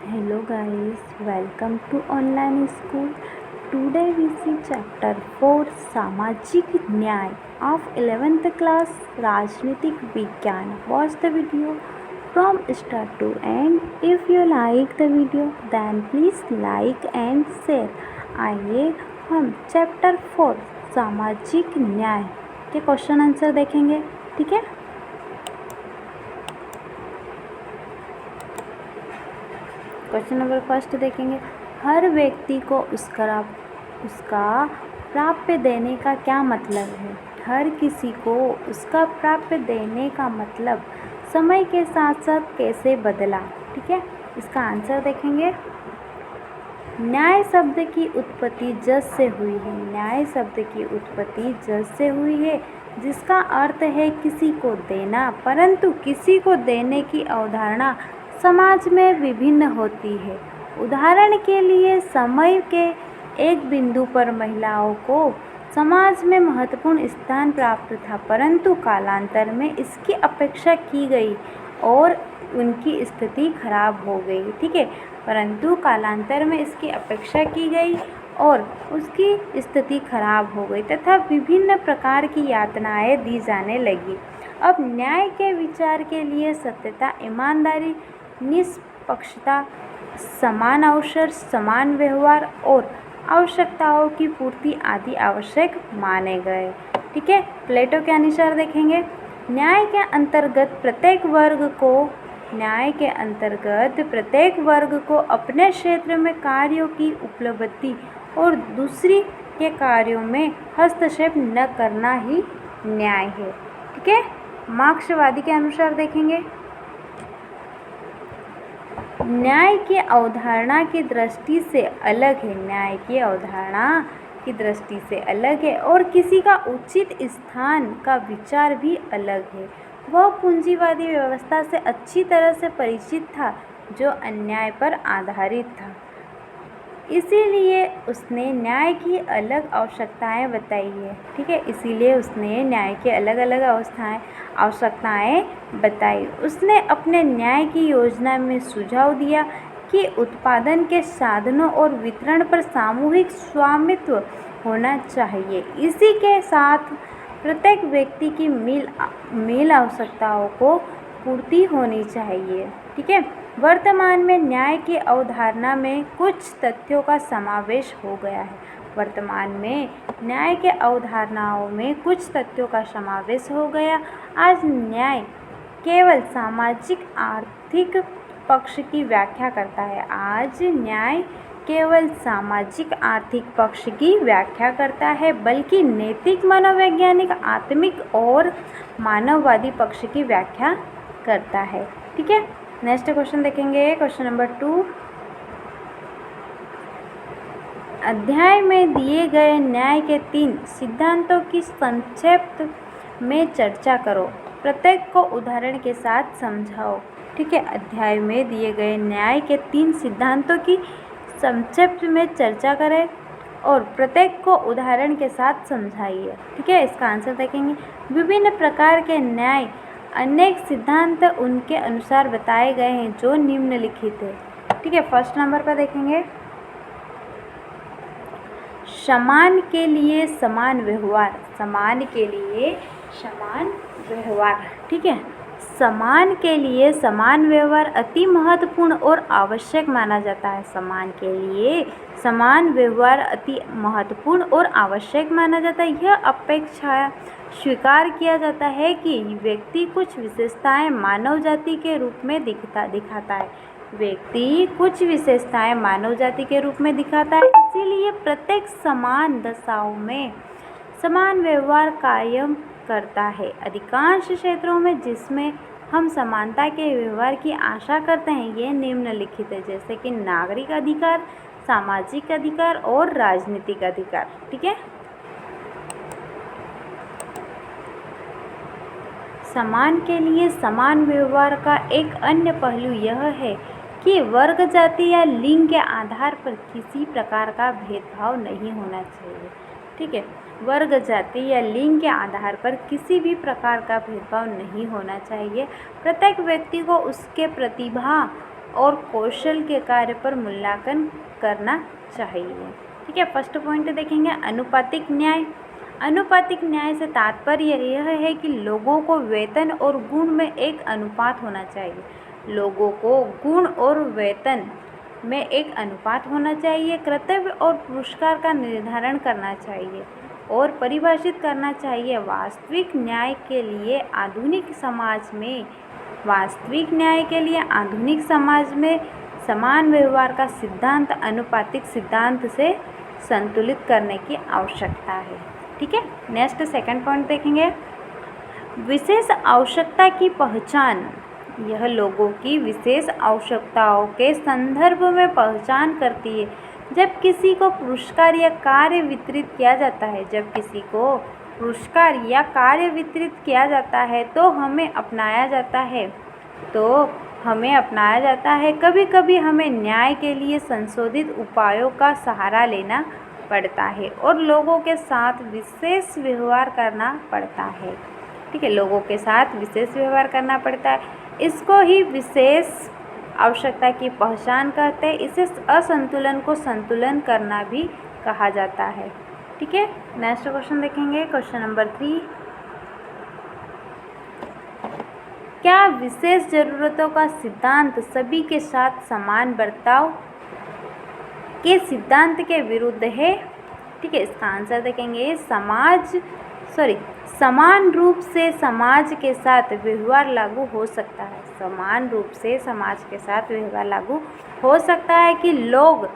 Hello guys, welcome to online school. Today we see chapter 4 सामाजिक न्याय of 11th class राजनीतिक विज्ञान. Watch the video from start to end. If you like the video then please like and share. आइए हम chapter 4 सामाजिक न्याय के question answer देखेंगे. ठीक है. क्वेश्चन नंबर फर्स्ट देखेंगे. हर व्यक्ति को उसका प्राप्य देने का क्या मतलब है. हर किसी को उसका प्राप्य देने का मतलब समय के साथ साथ कैसे बदला. ठीक है. इसका आंसर देखेंगे. न्याय शब्द की उत्पत्ति जज से हुई है. न्याय शब्द की उत्पत्ति जज से हुई है जिसका अर्थ है किसी को देना, परंतु किसी को देने की अवधारणा समाज में विभिन्न होती है. उदाहरण के लिए समय के एक बिंदु पर महिलाओं को समाज में महत्वपूर्ण स्थान प्राप्त था, परंतु कालांतर में इसकी अपेक्षा की गई और उनकी स्थिति खराब हो गई. ठीक है. परंतु कालांतर में इसकी अपेक्षा की गई और उसकी स्थिति खराब हो गई तथा विभिन्न प्रकार की यातनाएं दी जाने लगी. अब न्याय के विचार के लिए सत्यता, ईमानदारी, निष्पक्षता, समान अवसर, समान व्यवहार और आवश्यकताओं की पूर्ति आदि आवश्यक माने गए. ठीक है. प्लेटो के अनुसार देखेंगे. न्याय के अंतर्गत प्रत्येक वर्ग को अपने क्षेत्र में कार्यों की उपलब्धि और दूसरी के कार्यों में हस्तक्षेप न करना ही न्याय है. ठीक है. मार्क्सवादी के अनुसार देखेंगे. न्याय की अवधारणा की दृष्टि से अलग है. न्याय की अवधारणा की दृष्टि से अलग है और किसी का उचित स्थान का विचार भी अलग है. वह पूंजीवादी व्यवस्था से अच्छी तरह से परिचित था जो अन्याय पर आधारित था. इसीलिए उसने न्याय की अलग आवश्यकताएं बताई है. ठीक है. इसीलिए उसने न्याय की अलग अलग आवश्यकताएं बताई. उसने अपने न्याय की योजना में सुझाव दिया कि उत्पादन के साधनों और वितरण पर सामूहिक स्वामित्व होना चाहिए. इसी के साथ प्रत्येक व्यक्ति की मूल आवश्यकताओं को पूर्ति होनी चाहिए. ठीक है. वर्तमान में न्याय की अवधारणा में कुछ तथ्यों का समावेश हो गया है. वर्तमान में न्याय के अवधारणाओं में कुछ तथ्यों का समावेश हो गया. आज न्याय केवल सामाजिक आर्थिक पक्ष की व्याख्या करता है. आज न्याय केवल सामाजिक आर्थिक पक्ष की व्याख्या करता है, बल्कि नैतिक, मनोवैज्ञानिक, आत्मिक और मानववादी पक्ष की व्याख्या करता है. ठीक है. नेक्स्ट क्वेश्चन देखेंगे. Question number 2. अध्याय में दिए गए न्याय के 3 सिद्धांतों की संक्षेप में चर्चा करो. प्रत्येक को उदाहरण के साथ समझाओ. ठीक है. अध्याय में दिए गए न्याय के 3 सिद्धांतों की संक्षेप में चर्चा करें और प्रत्येक को उदाहरण के साथ समझाइए. ठीक है. इसका आंसर देखेंगे. विभिन्न प्रकार के न्याय अनेक सिद्धांत उनके अनुसार बताए गए हैं जो निम्नलिखित है. ठीक है. फर्स्ट नंबर पर देखेंगे. समान के लिए समान व्यवहार. समान के लिए समान व्यवहार. ठीक है. समान के लिए समान व्यवहार अति महत्वपूर्ण और आवश्यक माना जाता है. समान के लिए समान व्यवहार अति महत्वपूर्ण और आवश्यक माना जाता है. यह अपेक्षा स्वीकार किया जाता है कि व्यक्ति कुछ विशेषताएं मानव जाति के रूप में दिखाता है. व्यक्ति कुछ विशेषताएं मानव जाति के रूप में दिखाता है. इसीलिए प्रत्येक समान दशाओं में समान व्यवहार कायम करता है. अधिकांश क्षेत्रों में जिसमें हम समानता के व्यवहार की आशा करते हैं ये निम्नलिखित है, जैसे कि नागरिक अधिकार, सामाजिक अधिकार और राजनीतिक अधिकार. ठीक है. समान के लिए समान व्यवहार का एक अन्य पहलू यह है कि वर्ग, जाति या लिंग के आधार पर किसी प्रकार का भेदभाव नहीं होना चाहिए. ठीक है. वर्ग, जाति या लिंग के आधार पर किसी भी प्रकार का भेदभाव नहीं होना चाहिए. प्रत्येक व्यक्ति को उसके प्रतिभा और कौशल के कार्य पर मूल्यांकन करना चाहिए। ठीक है, फर्स्ट पॉइंट देखेंगे अनुपातिक न्याय। अनुपातिक न्याय से तात्पर्य यह है कि लोगों को वेतन और गुण में एक अनुपात होना चाहिए। लोगों को गुण और वेतन में एक अनुपात होना चाहिए। कर्तव्य और पुरस्कार का निर्धारण करना चाहिए और परिभाषित करना चाहिए। वास्तविक न्याय के लिए आधुनिक समाज में समान व्यवहार का सिद्धांत अनुपातिक सिद्धांत से संतुलित करने की आवश्यकता है। ठीक है, नेक्स्ट सेकंड पॉइंट देखेंगे विशेष आवश्यकता की पहचान। यह लोगों की विशेष आवश्यकताओं के संदर्भ में पहचान करती है। जब किसी को पुरस्कार या कार्य वितरित किया जाता है तो हमें अपनाया जाता है। कभी कभी हमें न्याय के लिए संशोधित उपायों का सहारा लेना पड़ता है और लोगों के साथ विशेष व्यवहार करना पड़ता है। ठीक है, लोगों के साथ विशेष व्यवहार करना पड़ता है। इसको ही विशेष आवश्यकता की पहचान कहते हैं। इसे असंतुलन को संतुलन करना भी कहा जाता है। ठीक है, नेक्स्ट क्वेश्चन देखेंगे, क्वेश्चन नंबर 3। क्या विशेष जरूरतों का सिद्धांत सभी के साथ समान बर्ताव के सिद्धांत के विरुद्ध है? ठीक है, इसका आंसर देखेंगे समान रूप से समाज के साथ व्यवहार लागू हो सकता है। समान रूप से समाज के साथ व्यवहार लागू हो सकता है कि लोग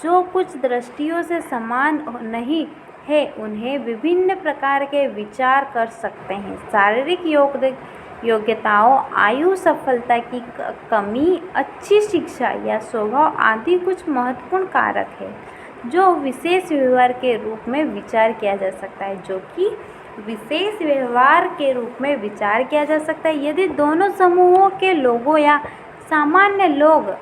जो कुछ दृष्टियों से समान नहीं है उन्हें विभिन्न प्रकार के विचार कर सकते हैं। शारीरिक योग्यताओं, आयु, सफलता की कमी, अच्छी शिक्षा या स्वभाव आदि कुछ महत्वपूर्ण कारक है जो विशेष व्यवहार के रूप में विचार किया जा सकता है। यदि दोनों समूहों के लोगों या सामान्य लोग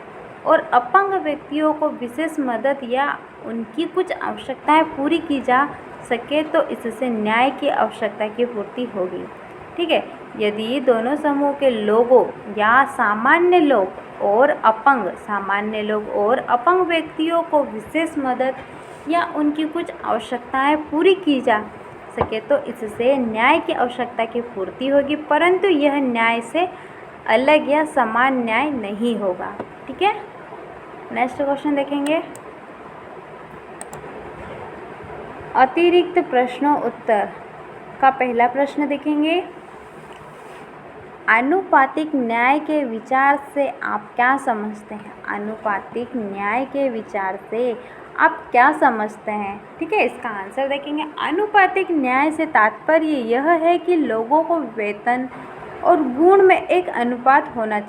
और अपंग व्यक्तियों को विशेष मदद या उनकी कुछ आवश्यकताएं पूरी की जा सके तो इससे न्याय की आवश्यकता की पूर्ति होगी। ठीक है, यदि दोनों समूह के लोगों या सामान्य लोग और अपंग व्यक्तियों को विशेष मदद या उनकी कुछ आवश्यकताएं पूरी की जा सके तो इससे न्याय की आवश्यकता की पूर्ति होगी, परंतु यह न्याय से अलग या समान न्याय नहीं होगा। ठीक है, नेक्स्ट क्वेश्चन देखेंगे अतिरिक्त प्रश्नों उत्तर का पहला प्रश्न देखेंगे। आनुपातिक न्याय के विचार से आप क्या समझते हैं? आनुपातिक न्याय के विचार से आप क्या समझते हैं? ठीक है, इसका आंसर देखेंगे। आनुपातिक न्याय से तात्पर्य यह है कि लोगों को वेतन और गुण में एक अनुपात होना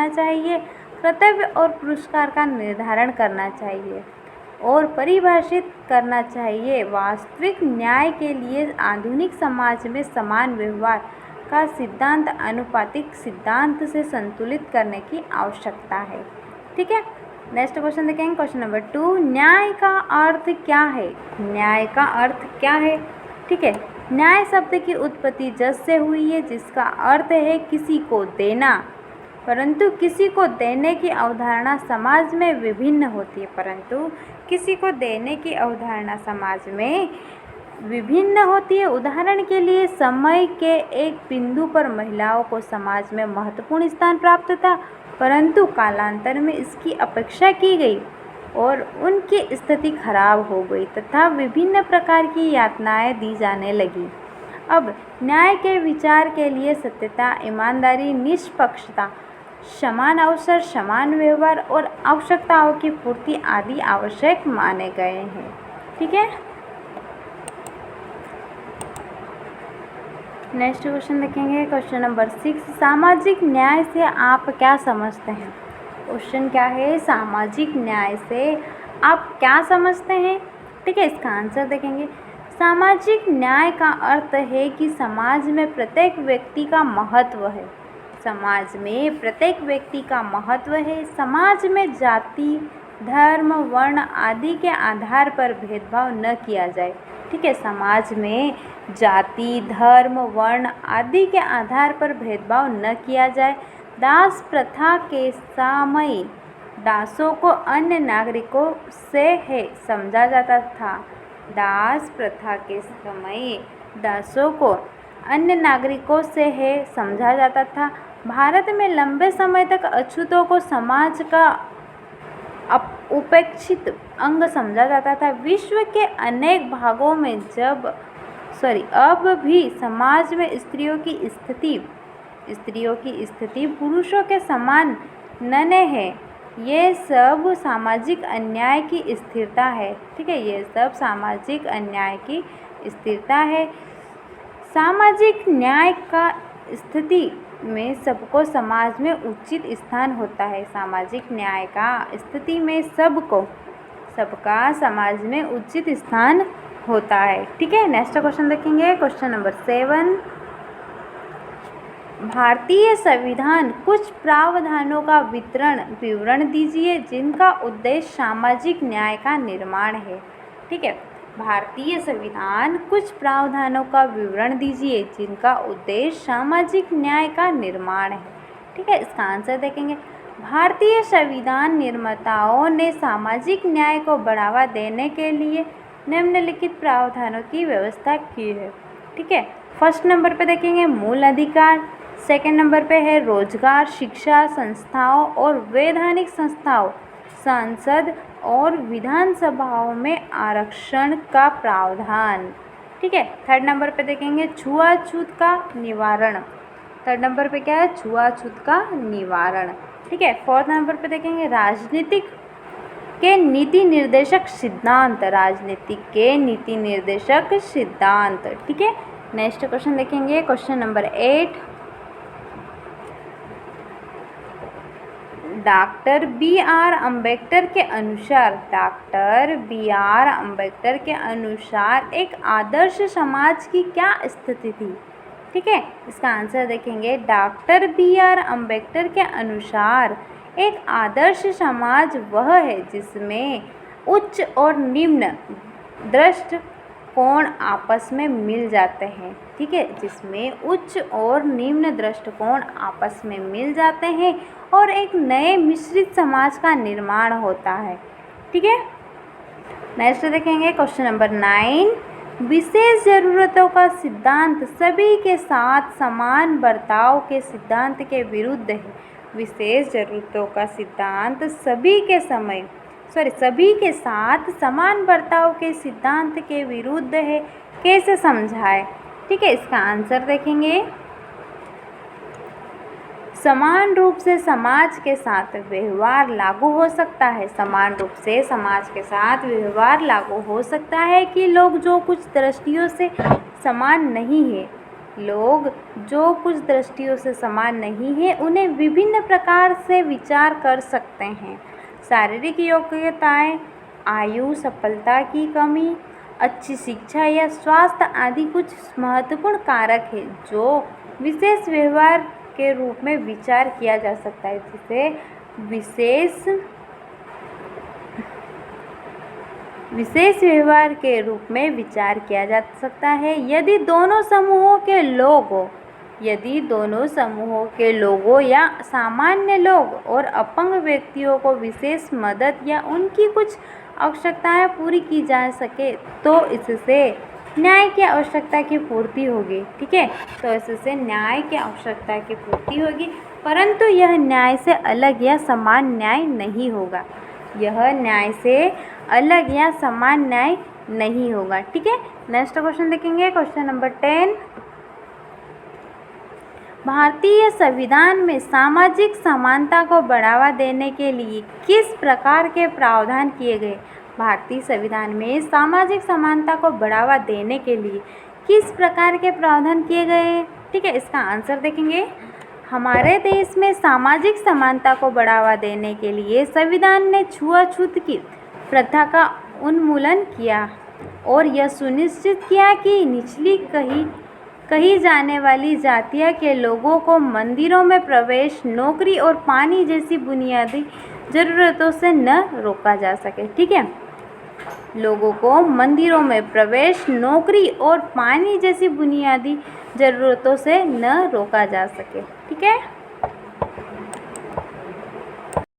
चाहिए। कर्तव्य और पुरस्कार का निर्धारण करना चाहिए और परिभाषित करना चाहिए। वास्तविक न्याय के लिए आधुनिक समाज में समान व्यवहार का सिद्धांत अनुपातिक सिद्धांत से संतुलित करने की आवश्यकता है। ठीक है, नेक्स्ट क्वेश्चन देखेंगे, क्वेश्चन नंबर 2। न्याय का अर्थ क्या है? ठीक है, न्याय शब्द की उत्पत्ति जस से हुई है जिसका अर्थ है किसी को देना, परंतु किसी को देने की अवधारणा समाज में विभिन्न होती है। उदाहरण के लिए समय के एक बिंदु पर महिलाओं को समाज में महत्वपूर्ण स्थान प्राप्त था, परंतु कालांतर में इसकी अपेक्षा की गई और उनकी स्थिति खराब हो गई तथा विभिन्न प्रकार की यातनाएं दी जाने लगी। अब न्याय के विचार के लिए सत्यता, ईमानदारी, निष्पक्षता, समान अवसर, समान व्यवहार और आवश्यकताओं की पूर्ति आदि आवश्यक माने गए हैं। ठीक है, नेक्स्ट क्वेश्चन देखेंगे, क्वेश्चन नंबर 6। सामाजिक न्याय से आप क्या समझते हैं? क्वेश्चन क्या है, सामाजिक न्याय से आप क्या समझते हैं? ठीक है, इसका आंसर देखेंगे। सामाजिक न्याय का अर्थ है कि समाज में प्रत्येक व्यक्ति का महत्व है। समाज में जाति, धर्म, वर्ण आदि के आधार पर भेदभाव न किया जाए। ठीक है। समाज में जाति, धर्म, वर्ण आदि के आधार पर भेदभाव न किया जाए। दास प्रथा के समय दासों को अन्य नागरिकों से है समझा जाता था। दास प्रथा के समय दासों को अन्य नागरिकों से है समझा जाता था। भारत में लंबे समय तक अछूतों को समाज का उपेक्षित अंग समझा जाता था। विश्व के अनेक भागों में अब भी समाज में स्त्रियों की स्थिति पुरुषों के समान नन्हे है। ये सब सामाजिक अन्याय की स्थिरता है। ठीक है, ये सब सामाजिक अन्याय की स्थिरता है। सामाजिक न्याय का स्थिति में सबको समाज में उचित स्थान होता है। सामाजिक न्याय का स्थिति में सबका समाज में उचित स्थान होता है। ठीक है, नेक्स्ट क्वेश्चन देखेंगे, क्वेश्चन नंबर 7। भारतीय संविधान कुछ प्रावधानों का विवरण दीजिए जिनका उद्देश्य सामाजिक न्याय का निर्माण है। ठीक है, भारतीय संविधान कुछ प्रावधानों का विवरण दीजिए जिनका उद्देश्य सामाजिक न्याय का निर्माण है। ठीक है, इसका आंसर देखेंगे। भारतीय संविधान निर्माताओं ने सामाजिक न्याय को बढ़ावा देने के लिए निम्नलिखित प्रावधानों की व्यवस्था की है। ठीक है, फर्स्ट नंबर पे देखेंगे मूल अधिकार, सेकंड नंबर पे है रोजगार, शिक्षा, संस्थाओं और वैधानिक संस्थाओं, संसद और विधानसभाओं में आरक्षण का प्रावधान। ठीक है, थर्ड नंबर पे देखेंगे छुआछूत का निवारण। थर्ड नंबर पे क्या है? छुआछूत का निवारण। ठीक है, फोर्थ नंबर पे देखेंगे राजनीतिक के नीति निर्देशक सिद्धांत। राजनीतिक के नीति निर्देशक सिद्धांत। ठीक है, नेक्स्ट क्वेश्चन देखेंगे, question number 8। Doctor B R. Ambedkar के अनुसार एक आदर्श समाज की क्या स्थिति थी? ठीक है, इसका आंसर देखेंगे। Doctor B R. अम्बेडकर के अनुसार एक आदर्श समाज वह है जिसमें उच्च और निम्न दृष्टिकोण आपस में मिल जाते हैं। ठीक है, जिसमें उच्च और निम्न दृष्टिकोण आपस में मिल जाते हैं और एक नए मिश्रित समाज का निर्माण होता है। ठीक है, नेक्स्ट देखेंगे क्वेश्चन नंबर 9। विशेष जरूरतों का सिद्धांत सभी के साथ समान बर्ताव के सिद्धांत के विरुद्ध है। विशेष जरूरतों का सिद्धांत सभी के साथ समान बर्ताव के सिद्धांत के विरुद्ध है। कैसे समझाएं? ठीक है, इसका आंसर देखेंगे। समान रूप से समाज के साथ व्यवहार लागू हो सकता है। समान रूप से समाज के साथ व्यवहार लागू हो सकता है कि लोग जो कुछ दृष्टियों से समान नहीं है उन्हें विभिन्न प्रकार से विचार कर सकते हैं। शारीरिक योग्यताएं, आयु, सफलता की कमी, अच्छी शिक्षा या स्वास्थ्य आदि कुछ महत्वपूर्ण कारक है जो विशेष व्यवहार के रूप में विचार किया जा सकता है। जिसे विशेष व्यवहार के रूप में विचार किया जा सकता है। यदि दोनों समूहों के लोगों या सामान्य लोग और अपंग व्यक्तियों को विशेष मदद या उनकी कुछ आवश्यकताएं पूरी की जा सके तो इससे न्याय की आवश्यकता की पूर्ति होगी। ठीक है, तो इससे न्याय की आवश्यकता की पूर्ति होगी, परंतु यह न्याय से अलग या समान न्याय नहीं होगा। यह न्याय से अलग या समान न्याय नहीं होगा। ठीक है, नेक्स्ट क्वेश्चन देखेंगे, क्वेश्चन नंबर 10। भारतीय संविधान में सामाजिक समानता को बढ़ावा देने के लिए किस प्रकार के प्रावधान किए गए? भारतीय संविधान में सामाजिक समानता को बढ़ावा देने के लिए किस प्रकार के प्रावधान किए गए हैं? ठीक है, इसका आंसर देखेंगे। हमारे देश में सामाजिक समानता को बढ़ावा देने के लिए संविधान ने छुआछूत की प्रथा का उन्मूलन किया और यह सुनिश्चित किया कि निचली कही जाने वाली जातियों के लोगों को मंदिरों में प्रवेश, नौकरी और पानी जैसी बुनियादी ज़रूरतों से न रोका जा सके। ठीक है। लोगों को मंदिरों में प्रवेश, नौकरी और पानी जैसी बुनियादी ज़रूरतों से न रोका जा सके। ठीक है।